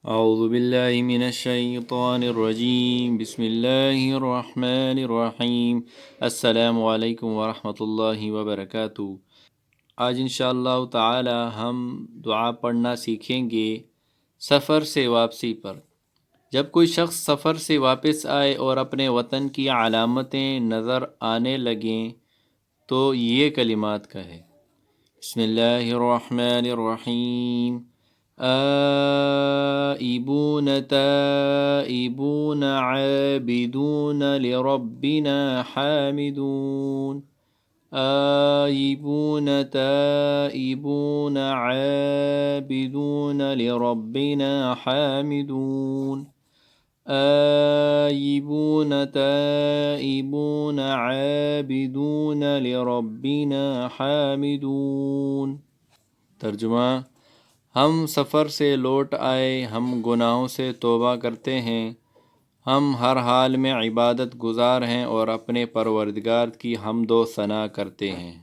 اعوذ باللہ من الشیطان الرجیم، بسم اللہ الرحمن الرحیم۔ السلام علیکم ورحمۃ اللہ وبرکاتہ۔ آج انشاءاللہ تعالی ہم دعا پڑھنا سیکھیں گے سفر سے واپسی پر۔ جب کوئی شخص سفر سے واپس آئے اور اپنے وطن کی علامتیں نظر آنے لگیں تو یہ کلمات کہے: بسم اللہ الرحمن الرحیم، آئبون تائبون عابدون لربنا حامدون، آئبون تائبون عابدون لربنا حامدون، آئبون تائبون عابدون لربنا حامدون۔ ترجمہ: ہم سفر سے لوٹ آئے، ہم گناہوں سے توبہ کرتے ہیں، ہم ہر حال میں عبادت گزار ہیں اور اپنے پروردگار کی حمد و ثنا کرتے ہیں۔